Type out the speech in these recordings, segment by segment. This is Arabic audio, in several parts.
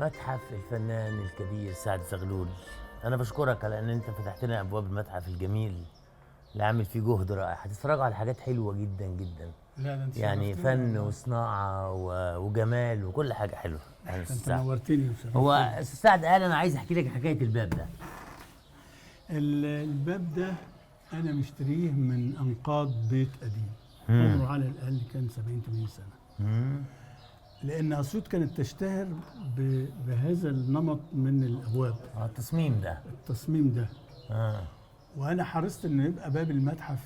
متحف الفنان الكبير سعد زغلول. انا بشكرك على ان انت فتحت لنا ابواب المتحف الجميل اللي عامل فيه جهد رائع. هتتفرجوا على حاجات حلوه جدا جدا. لا ده انت يعني شرفتني فن والله. وصناعه وجمال وكل حاجه حلوه. يعني انت أستاذ سعد. نورتني وشرفتني. هو أستاذ سعد قال انا عايز احكي لك حكايه الباب ده. الباب ده انا مشتريه من انقاض بيت قديم عمره على الاقل كان 70-80 سنه. لان اسيوط كانت تشتهر بهذا النمط من الابواب. التصميم ده. التصميم ده. اه وانا حرصت انه يبقى باب المتحف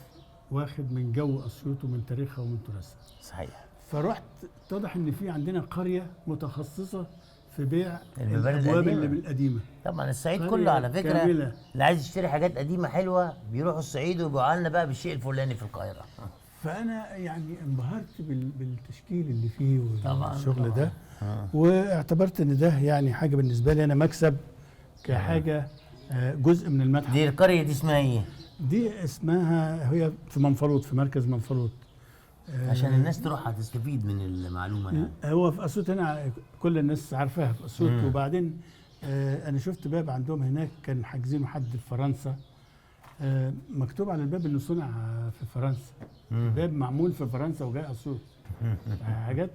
واخد من جو اسيوط ومن تاريخها ومن تراثها. صحيح. فرحت اتضح ان في عندنا قريه متخصصه في بيع البيبان الابواب القديمة. اللي بالقديمه. طبعا الصعيد قرية كله على فكره كاملة. اللي عايز يشتري حاجات قديمه حلوه بيروحوا الصعيد ويبيعوا لنا بقى بالشيء الفلاني في القاهره. فانا يعني انبهرت بالتشكيل اللي فيه طبعاً، والشغل ده. واعتبرت ان ده يعني حاجه بالنسبه لي انا مكسب كحاجه جزء من المتحف. دي القريه دي اسمها ايه؟ دي اسمها هي في منفلوط، في مركز منفلوط. عشان الناس تروح هتستفيد من المعلومه يعني. هو في اسيوط هنا كل الناس عارفاها في اسيوط. وبعدين انا شفت باب عندهم هناك كان حاجزينه حد في فرنسا. مكتوب على الباب انه صنع في فرنسا. باب معمول في فرنسا وجاي اسيوط. حاجات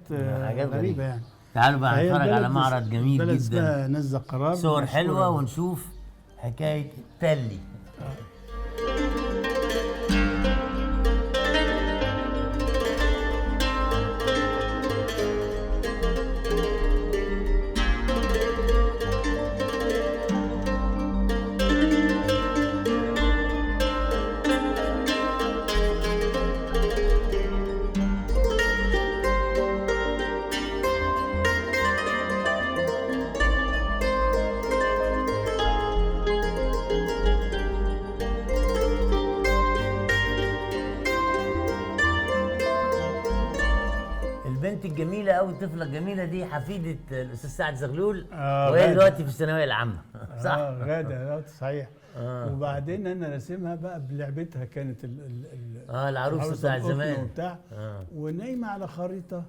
غريبه يعني. تعالوا بقى فهي نتفرج على البلد معرض جميل بلد جدا. اسمها نزة قرار. صور مشهورة. حلوه ونشوف حكايه التلي. البنت الجميله قوي الطفله الجميله دي حفيده الاستاذ سعد زغلول. وهي غادة. دلوقتي في الثانويه العامه. صح. غادة صحيح. وبعدين انا راسمها بقى بلعبتها كانت العروسه بتاع القطن زمان. وبتاع. ونايمه على خريطه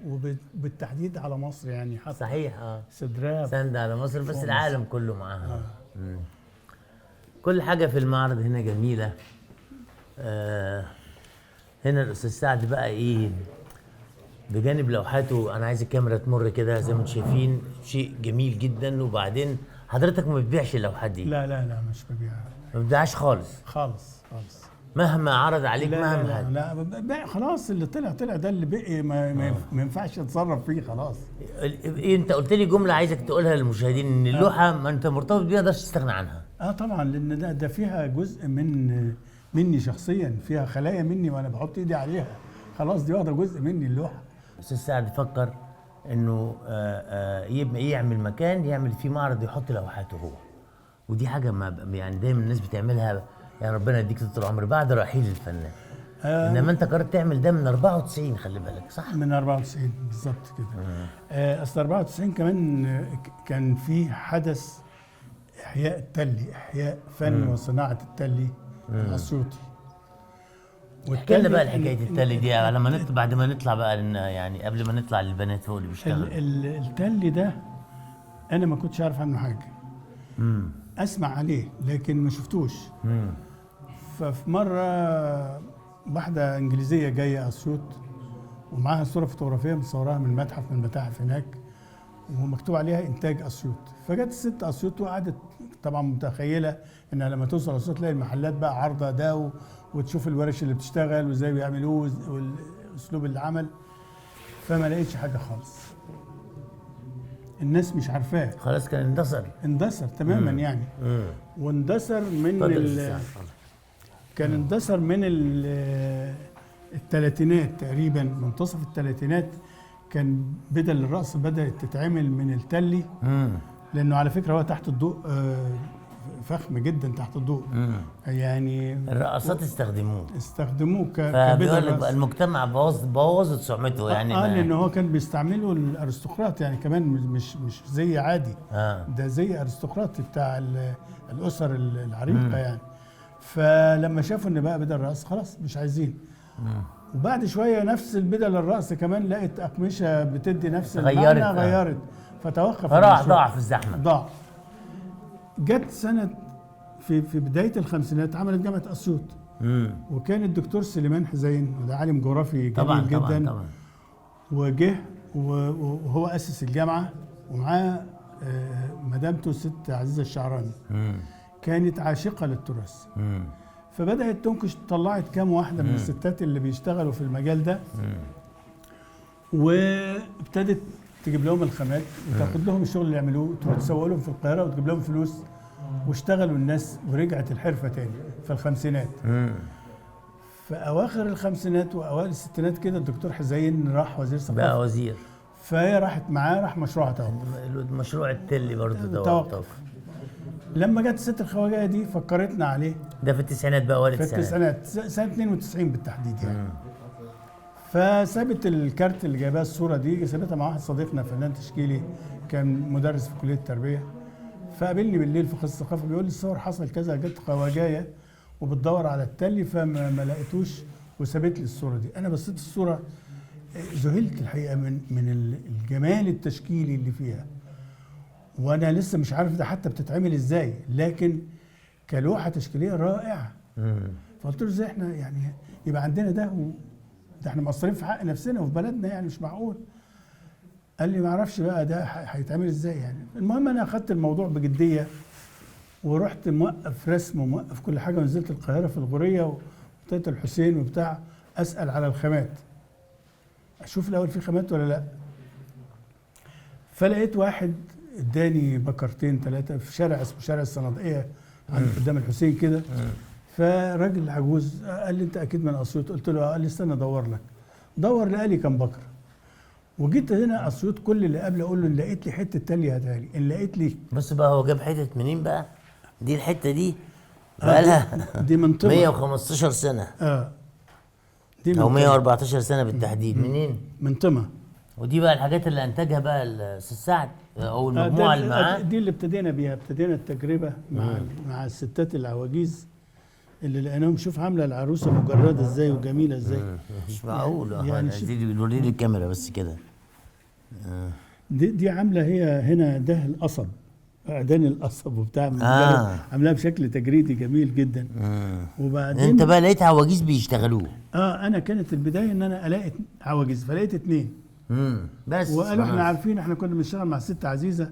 وبالتحديد على مصر يعني حتى صحيح. صدرها سند على مصر بس فوق العالم كله معاها. كل حاجه في المعرض هنا جميله. هنا الاستاذ سعد بقى ايه بجانب لوحاته. انا عايز الكاميرا تمر كده زي ما انتم شايفين شيء جميل جدا. وبعدين حضرتك ما بتبيعش اللوحات دي. لا مش ببيعها ما بتبيعهاش خالص خالص. مهما عرض عليك. مهما لا خلاص اللي طلع ده اللي بقي ما ينفعش تتصرف فيه خلاص. إيه انت قلت لي جمله عايزك تقولها للمشاهدين ان اللوحه ما انت مرتبط بيها ما تستغنى عنها. طبعا لان ده فيها جزء مني شخصيا، فيها خلايا مني وانا بحط ايدي عليها. خلاص دي واخده جزء مني اللوحه. استاذ سعد فكر انه يعمل مكان يعمل فيه معرض يحط لوحاته هو. ودي حاجه ما يعني دايما الناس بتعملها. يعني ربنا يديك طول العمر بعد رحيل الفنان. انما انت قررت تعمل ده من 94 خلي بالك. صح. من 94 بالظبط كده. اصل 94 كمان كان في حدث احياء التلي، احياء فن وصناعه التلي الاسيوطي. احكي لنا بقى حكايه التلي دي لما نطلع بعد ما نطلع بقى يعني قبل ما نطلع للبنات فوق اللي بيشتغلوا. التلي ده انا ما كنتش عارف عنه حاجه. اسمع عليه لكن ما شفتوش. ففي مره واحده انجليزيه جايه اسيوط ومعاها صوره فوتوغرافيه مصوراها من متحف من المتاحف هناك ومكتوب عليها انتاج اسيوط. فجت الست اسيوط وقعدت طبعا متخيله انها لما توصل اسيوط تلاقي المحلات بقى عارضه ده وتشوف الورش اللي بتشتغل وازاي بيعملوه والاسلوب العمل. فما لقيتش حاجه خالص. الناس مش عارفاه. خلاص كان اندثر تماما يعني. واندثر من كان اندثر من الثلاثينات تقريبا، منتصف الثلاثينات كان بدل الرقص بدأت تتعمل من التلي. لأنه على فكرة هو تحت الضوء فخم جدا تحت الضوء. يعني الرقصات استخدموه كبدل. المجتمع بوظت سمعته يعني. لأنه هو كان بيستعمله الأرستقراط يعني كمان مش زي عادي. ده زي أرستقراطي بتاع الأسر العريقة يعني. فلما شافوا ان بقى بدل رقص خلاص مش عايزين. وبعد شويه نفس البدل الرقص كمان لقت اقمشه بتدي نفس المعنى غيرت. فتوقف فراح المشروع. ضاع في الزحمه. ضاع. جت سنه في بدايه الخمسينات عملت جامعه اسيوط، وكان الدكتور سليمان حزين وده عالم جغرافي جميل طبعا جدا طبعا. وجه وهو اسس الجامعه ومعاه مدامته الست عزيزه الشعراني. كانت عاشقه للتراث. فبدات تنكش، طلعت كام واحده من الستات اللي بيشتغلوا في المجال ده، وابتدت تجيب لهم الخامات وتاخد لهم الشغل اللي يعملوه وتسوق لهم في القاهره وتجيب لهم فلوس، واشتغلوا الناس ورجعت الحرفه تاني في الخمسينات. في اواخر الخمسينات واوائل الستينات كده الدكتور حزين راح وزير ثقافه، بقى وزير، فهي راحت معاه، راح مشروعها توقف. المشروع التلي برضه توقف. لما جت الست الخواجه دي فكرتنا عليه، ده في التسعينات بقى ولا في التسعينات سنه 92 بالتحديد يعني. فسابت الكارت اللي جايباه الصوره دي، سابتها مع واحد صديقنا فنان تشكيلي كان مدرس في كليه التربيه. فقابلني بالليل في قسم الثقافه بيقول لي الصور حصل كذا، جت خواجايه وبتدور على التلي فما لقيتوش وسابت لي الصوره دي. انا بصيت الصوره ذهلت الحقيقه من الجمال التشكيلي اللي فيها، وانا لسه مش عارف ده حتى بتتعمل ازاي، لكن كلوحه تشكيليه رائعه. فقلت له ازاي احنا يعني يبقى عندنا ده ده احنا مقصرين في حق نفسنا وفي بلدنا يعني مش معقول. قال لي ما اعرفش بقى ده هيتعمل ازاي يعني. المهم انا اخدت الموضوع بجديه ورحت موقف رسم وموقف كل حاجه، ونزلت القاهره في الغوريه وابتديت الحسين وبتاع اسال على الخامات، اشوف الاول في خامات ولا لا. فلقيت واحد اداني بكرتين ثلاثه في شارع اسمه شارع الصناديقيه عند قدام الحسين كده. فراجل عجوز قال لي انت اكيد من اسيوط؟ قلت له قال لي استنى ادور لك. دور لقى لي كام بكره. وجيت هنا اسيوط كل اللي قبل اقول له ان لقيت لي حته تلي هاتها لي، ان لقيت لي. بص بقى هو جاب حته منين بقى؟ دي الحته دي بقى لها دي منطقه 115 سنه. دي او 114 سنه بالتحديد. منين؟ من طمة. ودي بقى الحاجات اللي انتجها بقى الاستاذ سعد او المجموعه اللي معاه. دي اللي ابتدينا بيها، ابتدينا التجربه مع الستات العواجيز اللي لقيناهم. شوف عامله العروسه مجرده ازاي وجميله ازاي. مش معقول يعني وريني الكاميرا بس كده. دي عامله هي هنا ده القصب، اعدان القصب وبتاع عاملاها بشكل تجريدي جميل جدا. وبعدين انت بقى لقيت عواجيز بيشتغلوه؟ انا كانت البدايه ان انا الاقي عواجيز، فلقيت 2 بس وقالوا احنا عارفين، احنا كنا بنشتغل مع الست عزيزه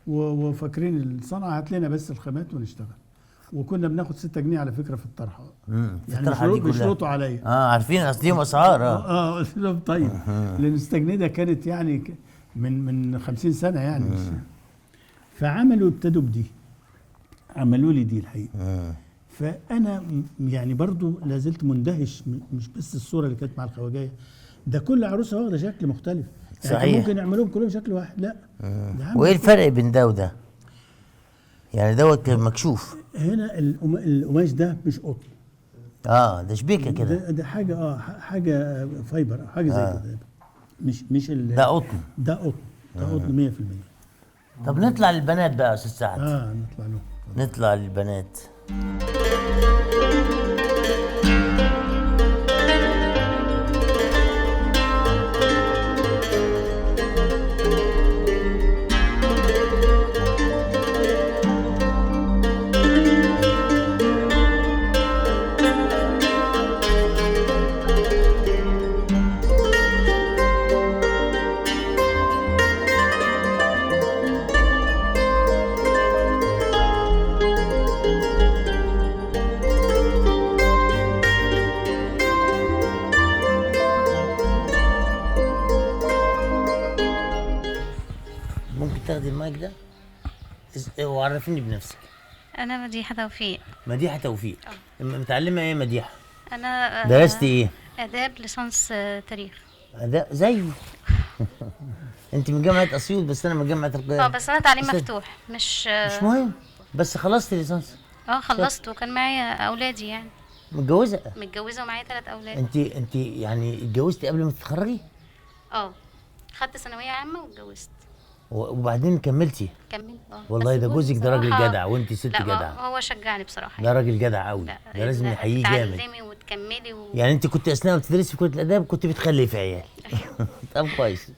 وفاكرين الصنعه، هات لنا بس الخامات ونشتغل. وكنا بناخد 6 جنيه على فكره في الطرحه. يعني بيشرطوا عليا. عارفين اصليهم اسعار. قلت لهم طيب لان السجنده كانت يعني من 50 سنه يعني. فعملوا ابتدوا بدي، عملوا لي دي الحقيقه. فانا يعني برضو لازلت مندهش، مش بس الصوره اللي كانت مع الخواجايه، ده كل عروسه واخده شكل مختلف. يعني صحيح. ممكن يعملوهم كلهم شكل واحد، لا. وايه الفرق بين ده وده؟ يعني دوت مكشوف. هنا القماش ده مش قطن. ده شبيكه كده. ده حاجه حاجه فايبر او حاجه زي كده. مش ده قطن. ده قطن 100%. طب نطلع للبنات بقى يا استاذ سعد. نطلع لهم. نطلع للبنات. تاخدي المايك ده وعرفيني بنفسك. انا مديحه توفيق. مديحه توفيق. متعلمه ايه مديحه؟ انا درستي ايه؟ اداب ليسانس تاريخ. اداب زيه. انت من جامعه اسيوط بس انا من جامعه القاهره. بس انا تعليم مفتوح مش مهم. بس خلصت ليسانس؟ خلصت وكان معايا اولادي يعني. متجوزه ومعايا 3 اولاد. انت يعني اتجوزتي قبل ما تتخرجي؟ خدت ثانويه عامه واتجوزت. وبعدين كملت. والله ده جوزك ده راجل جدع وانت ست جدع. لا هو شجعني بصراحه. ده راجل جدع قوي. ده لازم نحييه جامد. تعلمي وتكملي يعني انت كنت اثناء ما بتدرسي في كليه الاداب كنت بتخلفي عيال. طب كويس.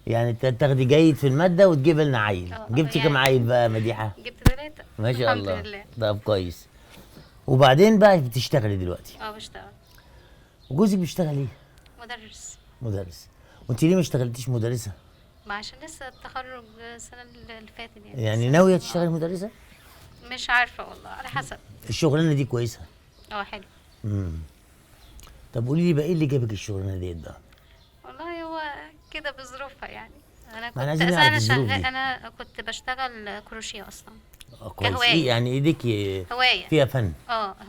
يعني تاخدي جيد في الماده وتجيب لنا عيل. جبتي كام يعني عيل بقى مديحه؟ جبت 3. ما شاء الحمد الله. لله. طب كويس. وبعدين بقى بتشتغلي دلوقتي، بشتغل وجوزك بيشتغل ايه؟ مدرس. مدرس. وانت ليه ما اشتغلتيش مدرسه؟ ما عشان لسه التخرج السنة اللي فاتت يعني. يعني ناويه تشتغلي مدرسه؟ مش عارفة والله، على حسب. الشغلانه دي كويسه. حلو. طب قولي لي بقى ايه اللي جابك الشغلانه ديت بقى؟ والله هو كده بظروفها يعني. انا ما كنت احنا عايزين نعرف الظروف دي. انا كنت بشتغل كروشيه اصلا. كويس. كهواية. إيه يعني ايديكي هواية. فيها فن؟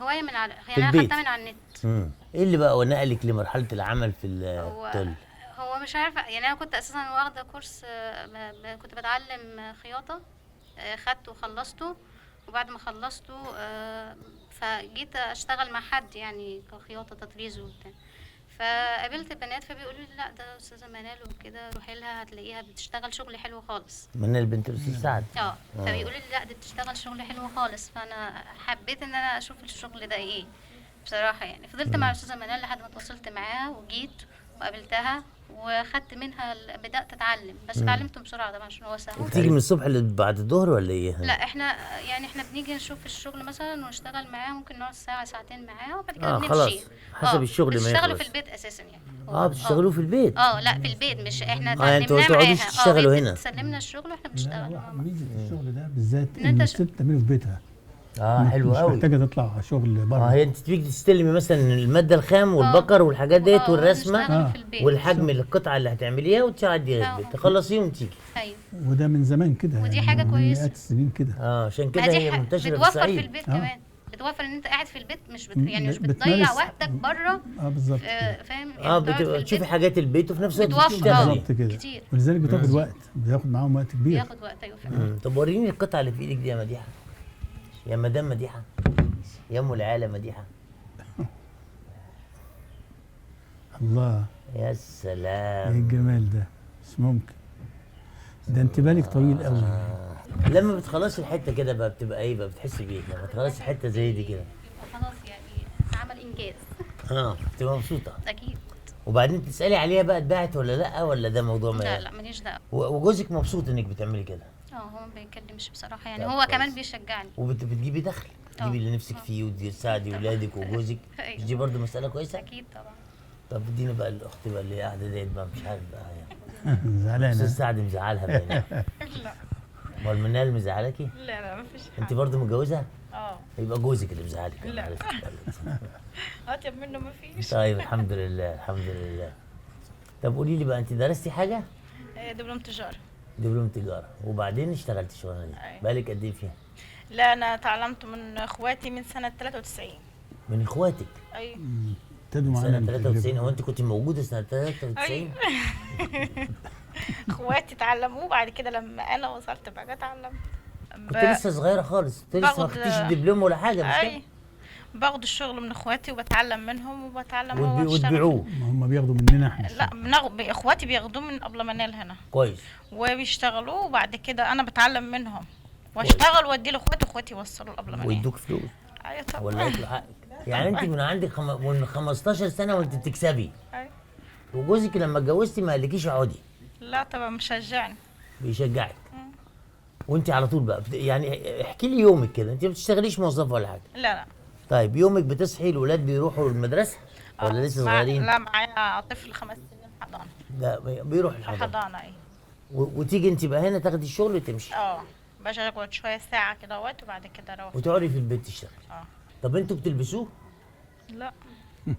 هواية من على في يعني انا البيت. خدتها من على النت. ايه اللي بقى نقلك لمرحله العمل في هو التل؟ هو مش عارفة يعني، انا كنت اساسا واخدة كورس، كنت بتعلم خياطة. خدته وخلصته. وبعد ما خلصته فجيت اشتغل مع حد يعني كخياطة تطريز وبتاع. فقابلت بنات فبيقولوا لي لا ده استاذه منال وكده، روحي لها هتلاقيها بتشتغل شغل حلو خالص. منال بنت الاستاذ سعد. فبيقولوا لي لا دي بتشتغل شغل حلو خالص، فانا حبيت ان انا اشوف الشغل ده ايه بصراحه يعني. فضلت مع الاستاذه منال لحد ما اتواصلت معاها وجيت وقابلتها وخدت منها بدات اتعلم، بس اتعلمته بسرعه طبعا عشان هو سهل. بتيجي من الصبح بعد الظهر ولا ايه؟ لا احنا يعني احنا بنيجي نشوف الشغل مثلا ونشتغل معاه، ممكن نقعد ساعه ساعتين معاه وبعد كده بنمشي. خلاص حسب الشغل ما بتشتغلوا يخلص. في البيت اساسا يعني. بتشتغلوه في البيت؟ لا في البيت، مش احنا انتوا ما اتعلمناه تقعدوش معاها. تشتغلوا هي هنا؟ بتسلمنا الشغل واحنا لا بنشتغل. هو ميزه الشغل ده بالذات إن ان أنت الست تعمله في بيتها. حلو مش قوي. محتاجه تطلع شغل بره. هي انت تيجي تستلمي مثلا الماده الخام والبكر والحاجات ديت والرسمه ونشتغل في البيت. والحجم القطعه اللي هتعمليها وتقعدي تخلصيهم وتيجي. ايوه. وده من زمان كده ودي يعني حاجة من كويسة. مئات السنين كده. عشان كده ما دي هي منتشره في بتوفر في الصعيد. البيت كمان. بتوفر ان انت قاعد في البيت، مش يعني مش بتضيع بتمارس. وقتك بره. بالظبط. فاهم يعني بتقعد في بتبقى البيت. تشوفي حاجات البيت وفي نفس الوقت بتوفر. بتشتغلي. بالظبط كده كتير. ولذلك بتاخد وقت، بياخد معاهم وقت كبير. بياخد وقت، ايوه فعلا. طب وريني القطعه اللي في ايدك دي يا مديحه، يا مدام مديحه، يا ام العالم مديحه. الله، يا ايه سلام. الجمال ده، مش ممكن. ده انت بالك طويل قوي. لما بتخلصي الحته كده بقى بتبقى ايه بقى، بتحسي بايه لما تخلصي حته زي دي كده؟ يبقى خلاص يعني عمل انجاز. بتبقى مبسوطه. اكيد. وبعدين تسالي عليها بقى اتباعت ولا لا، ولا ده موضوع ما لا ماليش دعوه. وجوزك مبسوط انك بتعملي كده؟ هو ما بيتكلمش بصراحه يعني، طب هو كويس. كمان بيشجعني. وبتجيبي دخل، تجيبي اللي نفسك فيه وتساعدي ولادك وجوزك. أيوة. مش دي برضه مساله كويسه؟ اكيد طبعا. طب اديني بقى الاخت بقى اللي قاعده ديت بقى، مش عارف بقى يعني زعلانه. استاذ سعد مزعلها باين. لا امال منال مزعلاكي؟ لا مفيش انت حاجة. برضه متجوزه؟ اه يبقى جوزك اللي مزعلك. لا. عرفت. اطيب منه مفيش. طيب الحمد لله الحمد لله. طب قولي لي بقى، انت درستي حاجه؟ دبلوم تجارة. دبلوم تجاره وبعدين اشتغلتي الشغلانه دي. أيوة. بقالك قد ايه فيها؟ لا انا تعلمت من اخواتي من سنة 93. من اخواتك؟ ايوه. ابتدوا معانا سنه التجربة. 93. هو انت كنت موجوده سنه 93؟ أيوة. اخواتي تعلموا بعد كده لما انا وصلت بقى اتعلمت. كنت لسه صغيره خالص، كنت لسه ما باخد- خدتيش الدبلوم ولا حاجه مش كده؟ اي باخد الشغل من اخواتي وبتعلم منهم وبتعلم وتبيعوه؟ ما هم بياخدوا مننا احنا. لا اخواتي بياخدوه من قبل ما انال هنا كويس. وبيشتغلوا، وبعد كده انا بتعلم منهم واشتغل وادي لاخواتي، اخواتي يوصلوا قبل ما انال. ويدوك فلوس ايوه طبعا. ولا ياكلوا حقك؟ يعني انت من عندك من 15 سنه وانت بتكسبي، أيوة. وجوزك لما اتجوزتي ما قالكيش اقعدي؟ لا طبعا مشجعني. بيشجعك. وانت على طول بقى يعني احكي لي يومك كده، انت ما بتشتغليش موظفه ولا حاجه؟ لا طيب يومك بتصحي الولاد بيروحوا المدرسه ولا لسه صغيرين؟ لا معايا طفل 5 سنين حضانه. لا بيروح الحضانه. حضانه اي. وتيجي انت بقى هنا تاخدي الشغل وتمشي بشتغل شويه ساعه كده وبعد كده اروح. وتقعدي في البيت تشتغلي. طب انتوا بتلبسوه؟ لا ليه؟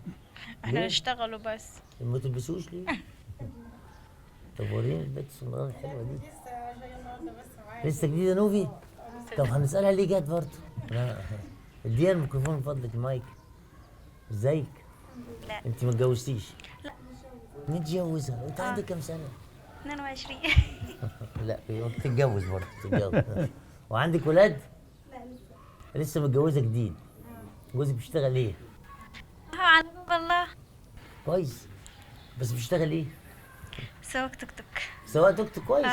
احنا نشتغلوا بس. ما تلبسوش ليه؟ طب وريني البيت السمراء الحلوه دي. لسه جديده نوفي؟ طب هنسالها ليه جت برضه؟ اديها الميكروفون من فضلك، المايك. ازيك؟ لا. انت ما اتجوزتيش؟ لا. متجوزه؟ انت عندك كام سنه؟ 22. لا تتجوز برضه تتجوز. وعندك ولاد؟ لا لسه متجوزه جديد. جوزك بيشتغل ايه؟ على باب الله. كويس. بس بيشتغل ايه؟ سواق توك توك. سواق توك توك. كويس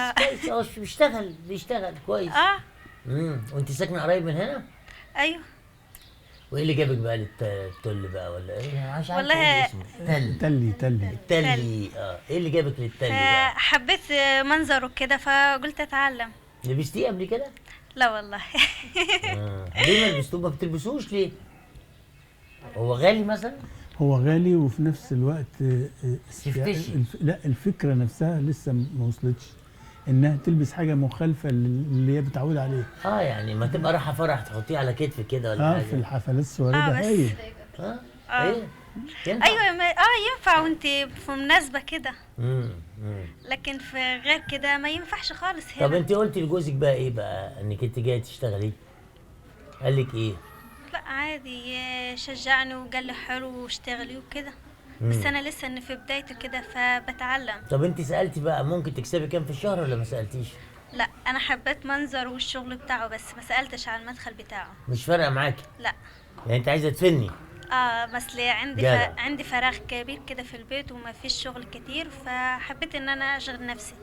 كويس. بيشتغل. بيشتغل كويس. وانت ساكنه قريب من هنا؟ ايوه. ايوه. كويس. ايوه. بس بتشتغلي ايه؟ سواق توك توك. وايه اللي جابك بقى للتل بقى ولا ايه؟ أنا مش عارف والله أقول اسمه. تل. تلي التلي. ايه اللي جابك للتلي بقى؟ فحبيت منظره كده فقلت اتعلم. لبستيه قبل كده؟ لا والله. ليه ما لبستوه؟ ما بتلبسوش ليه؟ هو غالي مثلا؟ هو غالي وفي نفس الوقت تفتشي. لا الفكره نفسها لسه ما وصلتش انها تلبس حاجه مخالفه اللي هي متعوده عليه. يعني ما تبقى رايحه فرح تحطيه على كتفك كده ولا حاجه. في الحفلات السوارده بس هايل. ايه؟ ينفع؟ ايوه ينفع وانت في مناسبه كده، مم. لكن في غير كده ما ينفعش خالص طب هنا. انت قلتي لجوزك بقى ايه بقى انك انت جايه تشتغلي؟ قال لك ايه؟ لا عادي، شجعني وقال لي حلو واشتغلي وكده. بس انا لسه ان في بدايته كده فبتعلم. طب انت سالتي بقى ممكن تكسبي كام في الشهر ولا ما سالتيش؟ لا انا حبيت منظره والشغل بتاعه بس ما سالتش على المدخل بتاعه. مش فارقه معاكي؟ لا. يعني انت عايزه تفني؟ بس ليه عندي جدع. عندي فراغ كبير كده في البيت وما فيش شغل كتير، فحبيت ان انا اشغل نفسي.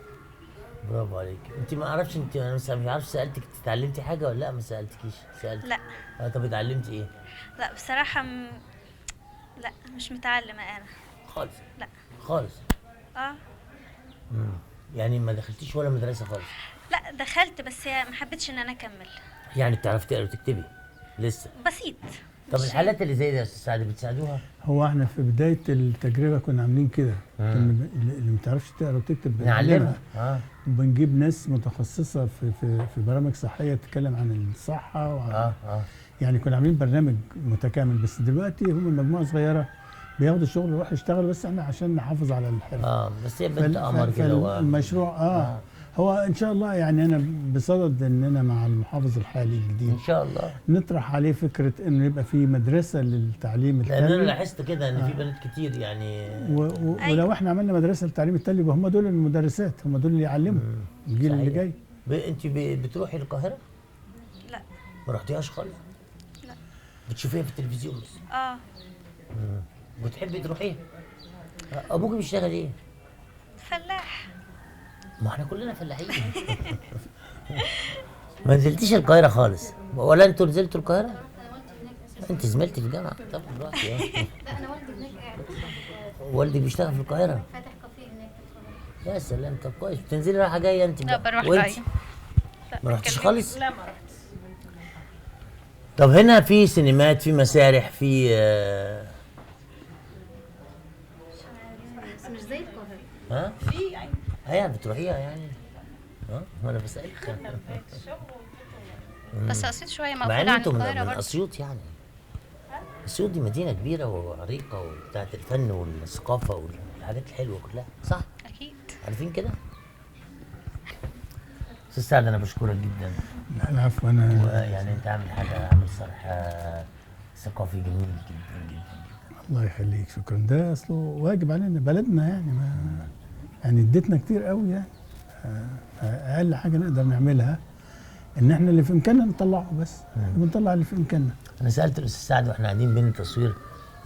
برافو عليك. انت ما اعرفش، انت انا مش عارف سالتك اتعلمتي حاجه ولا لا؟ ما سالتكيش؟ سالت؟ لا. طب اتعلمتي ايه؟ لا بصراحة لا مش متعلمة انا. خالص؟ لا. خالص؟ اه يعني ما دخلتيش ولا مدرسه خالص؟ لا دخلت بس ما حبيتش ان انا اكمل. يعني بتعرفي تقري وتكتبي؟ لسه؟ بسيط. طب مش- الحالات اللي زي دي يا استاذ سعد بتساعدوها؟ هو احنا في بدايه التجربه كنا عاملين كده، اللي ما بتعرفش تقرا وتكتب نعلمها. وبنجيب ناس متخصصه في برامج صحيه تتكلم عن الصحه وعن يعني كنا عاملين برنامج متكامل. بس دلوقتي هم مجموعه صغيره بياخدوا الشغل ويروحوا يشتغلوا بس احنا عشان نحافظ على الحرفه. بس هي بنت قمر كده. المشروع هو ان شاء الله يعني انا بصدد اننا مع المحافظ الحالي الجديد ان شاء الله نطرح عليه فكره انه يبقى في مدرسه للتعليم لان انا التالي. لاحظت كده ان في بنات كتير يعني. ولو احنا عملنا مدرسه للتعليم التالي يبقى هم دول المدرسات، هم دول اللي يعلموا الجيل اللي جاي. انت بتروحي القاهره؟ لا. ما رحتيهاش خالص؟ لا. بتشوفيها في التلفزيون بس؟ بتحبي تروحيها؟ ابوك بيشتغل ايه؟ فلاح. ما احنا كلنا فلاحين. ما نزلتيش القاهره خالص ولا انتوا نزلتوا القاهره؟ انت زميلتي في الجامعه؟ طب دلوقتي لا انا والدي هناك قاعد والدي بيشتغل في القاهره؟ فاتح كافيه هناك. يا سلام. طب كويس. بتنزلي رايحه جايه انت لا بقى؟ بروح وانت؟ جاي. ما رحتيش كلمني. خالص؟ لا ما رحت. طب هنا في سينمات، في مسارح، في بس مش زي القاهره. ها؟ في يعني هي بتروحيها يعني؟ وانا بسألك. بس اسيوط شويه مع ان مقفوله عن انتم من القاهره برضه. اسيوط يعني. اسيوط دي مدينه كبيره وعريقه وبتاعت الفن والثقافه والحاجات الحلوه كلها، صح؟ اكيد. عارفين كده؟ استاذ سعد انا بشكرك جدا. العفو. انا يعني انت عامل صرح ثقافي جميل جدا جدا. الله يخليك، شكرا. ده اصله واجب علينا، بلدنا يعني ما يعني اديتنا كتير قوي يعني. اقل حاجه نقدر نعملها ان احنا اللي في امكاننا نطلعه، بس بنطلع اللي في امكاننا. انا سالت الاستاذ سعد واحنا قاعدين بين التصوير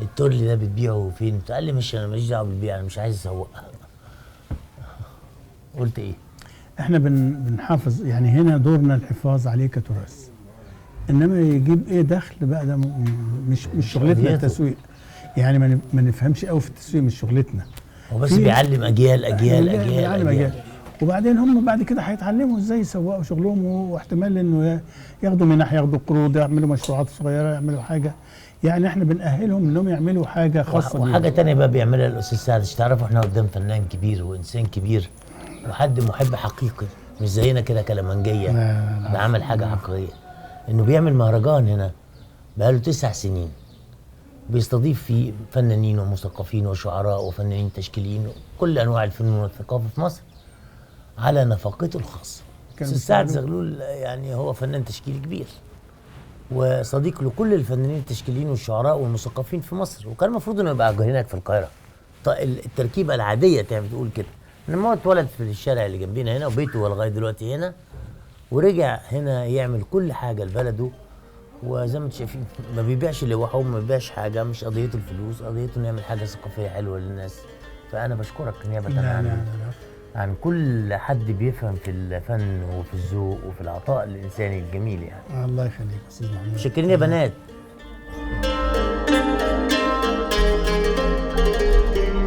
التورلي ده بتبيعه فين؟ قال لي مش، انا ماليش دعوه بالبيع، انا مش عايز اسوقها. قلت ايه؟ احنا بنحافظ يعني، هنا دورنا الحفاظ عليه كتراث، انما يجيب ايه دخل بقى ده مش شغلتنا قضيته. التسويق يعني. ما نفهمش قوي في التسويق، مش شغلتنا. هو بس بيعلم اجيال بيعلم اجيال. وبعدين هم بعد كده هيتعلموا ازاي يسوقوا شغلهم، واحتمال انه ياخدوا منح، ياخدوا قروض، يعملوا مشروعات صغيره، يعملوا حاجه يعني. احنا بنأهلهم انهم يعملوا حاجه خاصه بيهم. وحاجه تانية بقى بيعملها الاستاذ سعد، تعرفوا احنا قدام فنان كبير وانسان كبير وحد محب حقيقي، مش زينا كده كلامنجيه. ده عمل حاجه حقيقيه، انه بيعمل مهرجان هنا بقاله 9 سنين، بيستضيف فيه فنانين ومثقفين وشعراء وفنانين تشكيليين وكل انواع الفنون والثقافه في مصر على نفقته الخاصه. استاذ سعد زغلول يعني هو فنان تشكيلي كبير وصديق لكل الفنانين التشكيليين والشعراء والمثقفين في مصر، وكان المفروض انه يبقى هناك في القاهره. التركيبه العاديه بتقول كده، انما هو اتولد في الشارع اللي جنبينا هنا وبيته لغايه دلوقتي هنا، ورجع هنا يعمل كل حاجه لبلده. وزي ما انتم شايفين ما بيبيعش لوحه، ما بيبيعش حاجه، مش قضيته الفلوس، قضيته انه يعمل حاجه ثقافيه حلوه للناس. فانا بشكرك نيابه عن كل حد بيفهم في الفن وفي الذوق وفي العطاء الانساني الجميل يعني. الله يخليك استاذ محمود. متشكرين يا بنات.